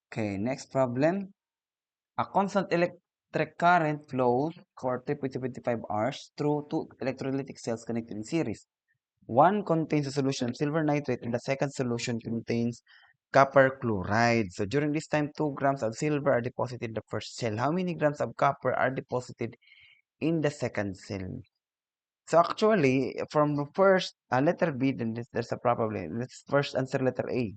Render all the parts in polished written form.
Okay, next problem. A constant electric current flows for 3.75 hours through two electrolytic cells connected in series. One contains a solution of silver nitrate and the second solution contains copper chloride. So during this time, 2 grams of silver are deposited in the first cell. How many grams of copper are deposited in the second cell? So actually, from the first letter B, then there's a probably. Let's first answer letter A.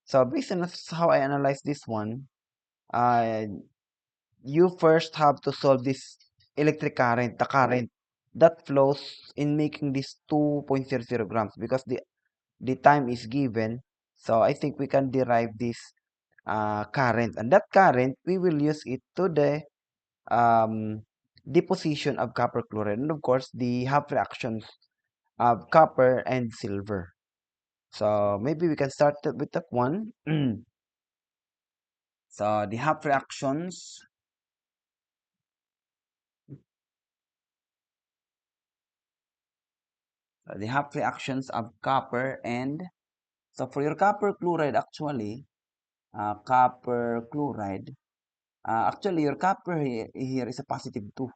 So based on how I analyze this one, uh, you first have to solve this electric current, the current that flows in making this 2.00 grams because the time is given. So I think we can derive this current, and that current we will use it to the um, deposition of copper chloride, and of course the half reactions of copper and silver. So maybe we can start with that one. So the half reactions, of copper and so for your copper chloride actually, copper chloride, actually your copper here is a positive 2.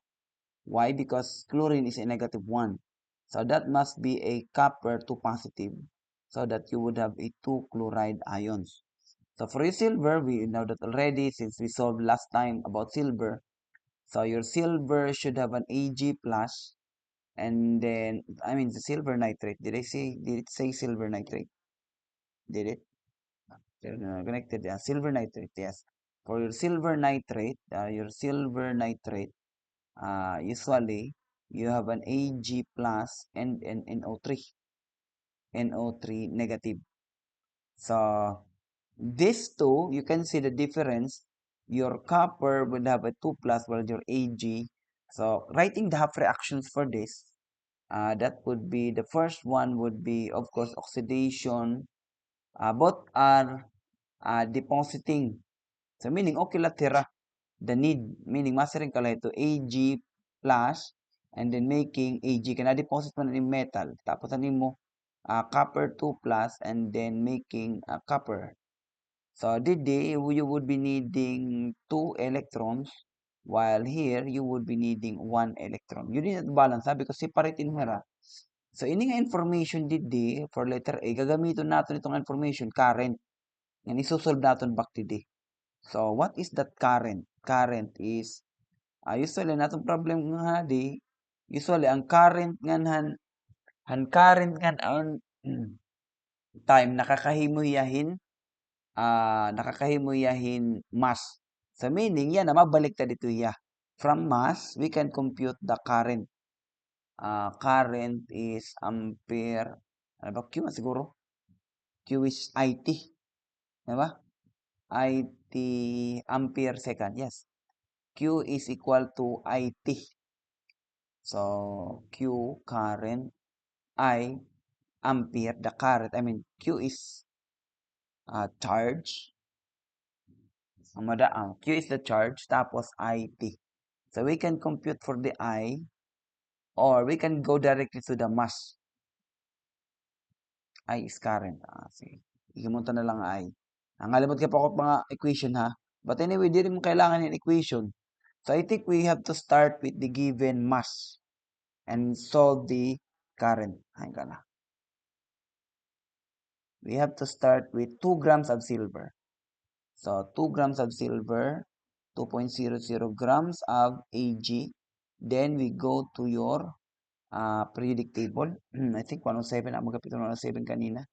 Why? Because chlorine is a negative 1. So that must be a copper 2 positive so that you would have a 2 chloride ions. So for your silver, we know that already since we solved last time about silver. So your silver should have an Ag plus and then, I mean the silver nitrate. Did it say silver nitrate? Did it? Connected, yeah, silver nitrate, yes. For your silver nitrate, usually you have an Ag plus and an NO3 negative. So these two, you can see the difference. Your copper would have a 2 plus while your Ag. So writing the half reactions for this, that would be the first one would be of course oxidation. Both are depositing. So meaning okay la tira the need meaning mastering kala ito Ag plus and then making Ag kana deposit man ng metal tapos ano mo copper 2 plus and then making copper. So didi you would be needing 2 electrons while here you would be needing 1 electron. You need to balance ha because separate in here. So ini nga information didi for letter A gagamiton natin itong information current. Yan isosolve natin back didi. So, what is that current? Current is, usually natong problem nga di, usually ang current ngan current ngan on time nakakahimuyahin mass. So, meaning yan na mabalik ta dito ya. From mass, we can compute the current. Current is ampere, ano ba? Q siguro? Q is IT. Diba? IT ampere second, yes. Q is equal to IT. So, Q current, I ampere, the current, I mean, Q is charge. Q is the charge, tapos IT. So, we can compute for the I, or we can go directly to the mass. I is current. Sige. Ikimunta na lang I. Ngalimot ka pa ako mga equation ha. But anyway, di rin mo kailangan yung equation. So, I think we have to start with the given mass and solve the current. Ayun ka na. We have to start with 2 grams of silver. So 2 grams of silver, 2.00 grams of Ag. Then we go to your periodic table. I think 107. Ang magkapit 107 kanina.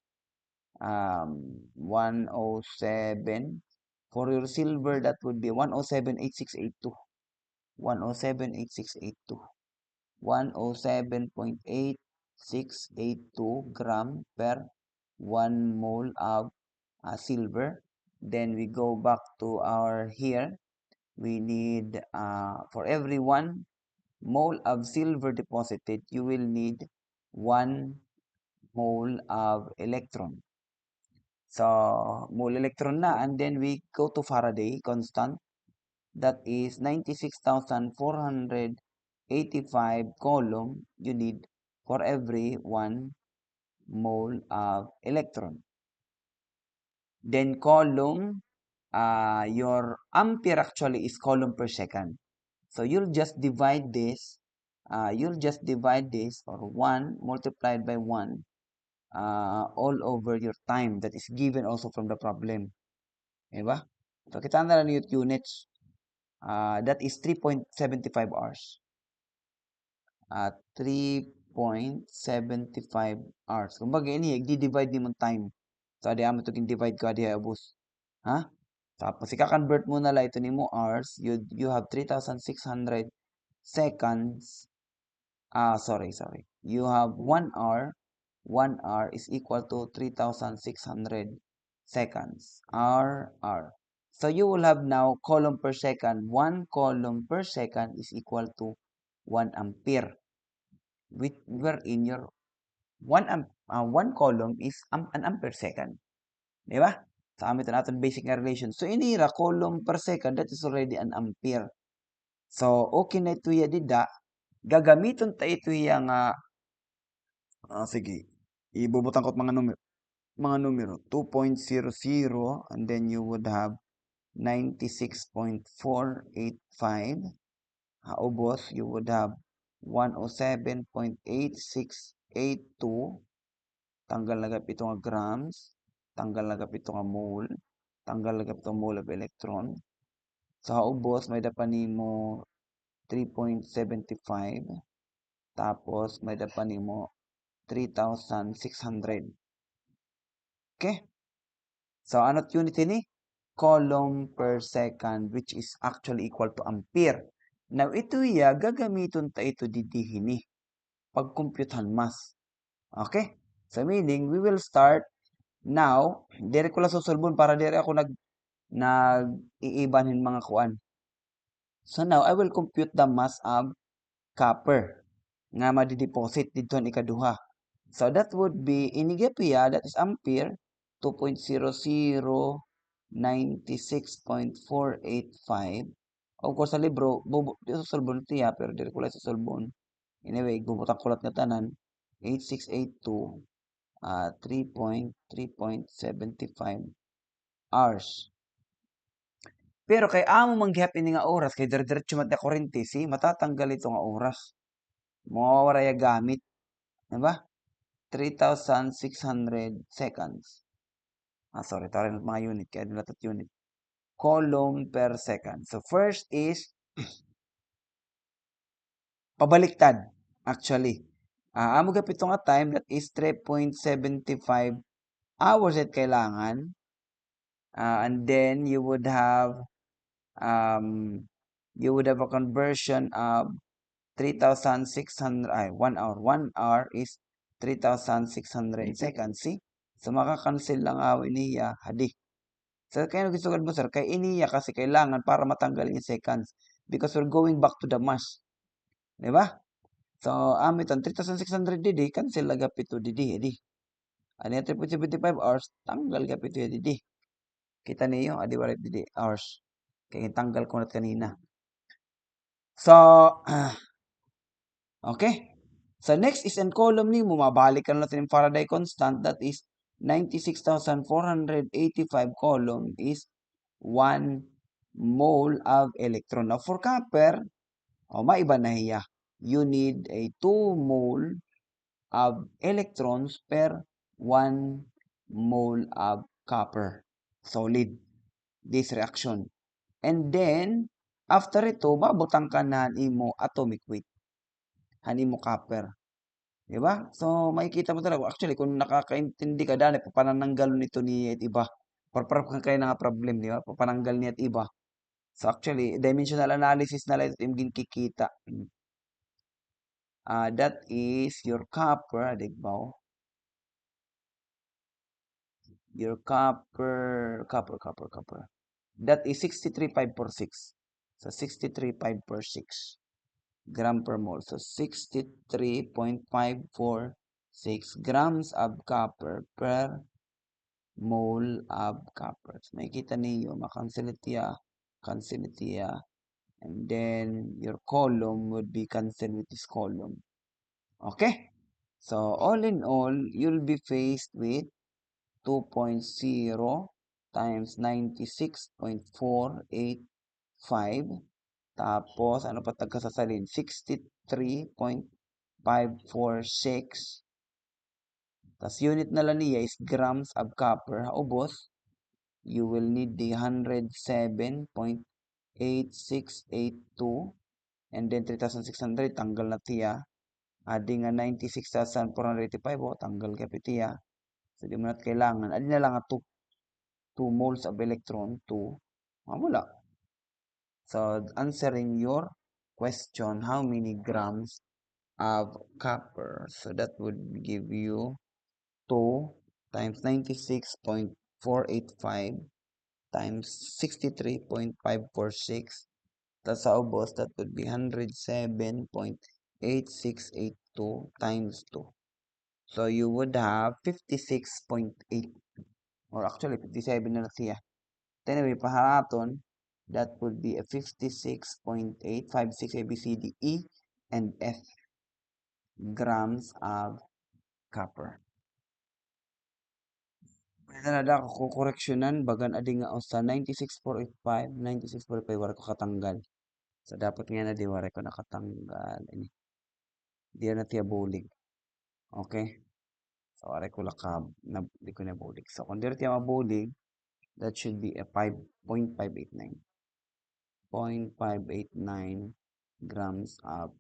107. For your silver, that would be 107.8682. 107.8682. 107.8682 gram per 1 mole of silver. Then we go back to our here. We need for every 1 mole of silver deposited, you will need 1 mole of electron. So mole electron na, and then we go to Faraday constant. That is 96,485 coulomb you need for every 1 mole of electron. Then coulomb your ampere actually is coulomb per second. So you'll just divide this, or 1 multiplied by 1 all over your time that is given also from the problem. Diba? So kita na lang yung units. That is 3.75 hours. 3.75 hours. Kumbaga, ini, i-divide ni mong time. So, adi amo ito divide ko, adi abus. Ha? Tapos, ika-convert mo na lang ito ni mo hours. You have 3,600 seconds. Sorry. You have 1 hour. 1 hour is equal to 3,600 seconds. R. So, you will have now coulomb per second. 1 coulomb per second is equal to 1 ampere. Wherein your 1 coulomb is an ampere second. Di ba? Sa amin ito natin basic nga relation. So, inira coulomb per second, that is already an ampere. So, okay na ito ya dida. Gagamiton ta ito ya nga, sige, ibubutan ko mga numero. 2.00 and then you would have 96.485. Ubos, you would have 107.8682. Tanggal na ito nga grams, tanggal na ito nga mole, tanggal na ito mole of electron. Sa ubos, may dapan mo 3.75, tapos may dapan mo 3,600. Okay? So, ano't unit ini? Coulomb per second, which is actually equal to ampere. Now, ito gagamiton ta ito didihini. Pag-computehan mas. Okay? So, meaning, we will start now, dire ko lang susulbon para dire ako nag-iibanin mga kuan. So now, I will compute the mass of copper nga madi-deposit dito ni ikaduha. So that would be, inigapiya, that is ampere, 2.0096.485. Of course, sa libro, dito susulbon tiya, pero dire ko lang susulbon. Anyway, bubutang kulat nga tanan, 8682. 3.75 hours. Pero kay amo manggihap ini nga oras kay dire-diretso mat na kuryente, matatanggal ito nga oras. Mawawala ya gamit, di ba? 3,600 seconds. Sorry, tarin mga unit kaya dilatot unit. Coulomb per second. So first is pabaliktad actually. Amo gapit nga time that is 3.75 hours at kailangan. And then you would have a conversion of 3,600, 1 hour. 1 hour is 3,600 seconds. See? So, makakancel lang awin niya, hadi. So, kaya gusto mo, sir, kay iniya kasi kailangan para matanggal yung seconds. Because we're going back to the mass. Di ba? So, amitan, 3,600 didi, cancel lagap ito didi, edi. Ano yung 3.75 hours, tanggal gap ito didi. Kita niyo, adi walit didi, hours. Kaya tanggal ko na kanina. So, okay. So, next is in column ni mo, mabalik ka natin yung Faraday constant. That is 96,485 column is 1 mole of electron. Now, for copper, maiba na hiya. You need a 2 mole of electrons per 1 mole of copper. Solid. This reaction. And then, after ito, mabutang ka na imo atomic weight. Hani mo copper. Diba? So, makikita mo talaga. Actually, kung nakakaintindi ka dahil, papananggal nito ni at iba. Para kayo na nga problem, di ba? Papananggal ni at iba. So, actually, dimensional analysis na lang ito yung kikita. That is your copper, digbaw. Your copper. That is 63,546. So, 63,546 gram per mole. So, 63.546 grams of copper per mole of copper. So, makikita niyo, makancel itiya, and then your column would be cancelled with this column. Okay? So, all in all, you'll be faced with 2.0 times 96.485. Tapos, ano pa tagkasasalin? 63.546. Tapos, unit na lang niya is grams of copper. How boss? You will need the 107.8682 and then 3,600 tanggal na tiya. Adding nga 96,485 tanggal ka tiya. So di mo na kailangan. Adin na lang nga 2 moles of electron 2. Wala. So answering your question, how many grams of copper? So that would give you 2 times 96.485 times 63.546. That's sa ubos, that would be 107.8682 times 2. So you would have 56.8 or actually 57 na siya. Anyway, paharaton, that would be a 56.856 ABCDE and F grams of copper. Pwede na da ako koreksyonan bagan adi nga o sa 96,485, 96,485 wala ko katanggal. So dapat nga na di wala ko nakatanggal. Ini. Di na tiya bulig. Okay? So wala ko lakab na di ko na bulig. So kung di tiya mabulig, that should be a 5.589. 0.589 grams of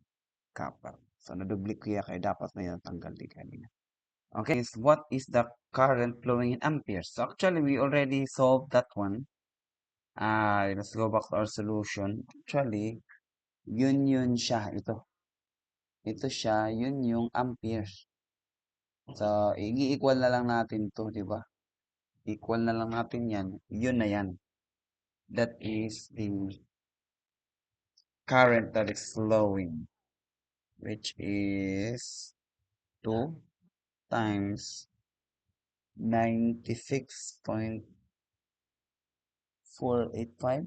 copper. So nadubli ko ya kaya dapat na yun tanggal di kanina. Okay, is what is the current flowing in amperes? So actually, we already solved that one. Let's go back to our solution. Actually, yun siya. Ito siya, yun yung amperes. So, i-equal na lang natin to, di ba? Equal na lang natin yan. Yun na yan. That is the current that is flowing, which is 2 times 96.485.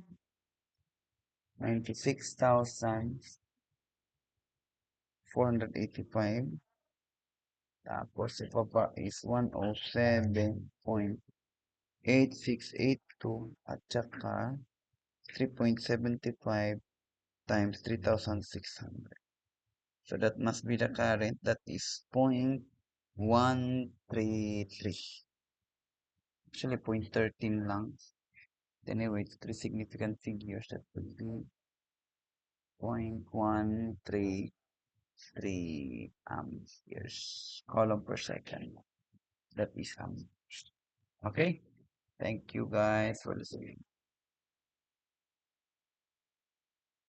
96,485. Tapos ibaba is 107.8682 at saka 3.75 times 3,600. So that must be the current. That is 0.133. Actually, 0.13 lang. Anyway, it's 3 significant figures. That would be 0.133 amperes column per second. That is amperes. Okay? Thank you guys for listening.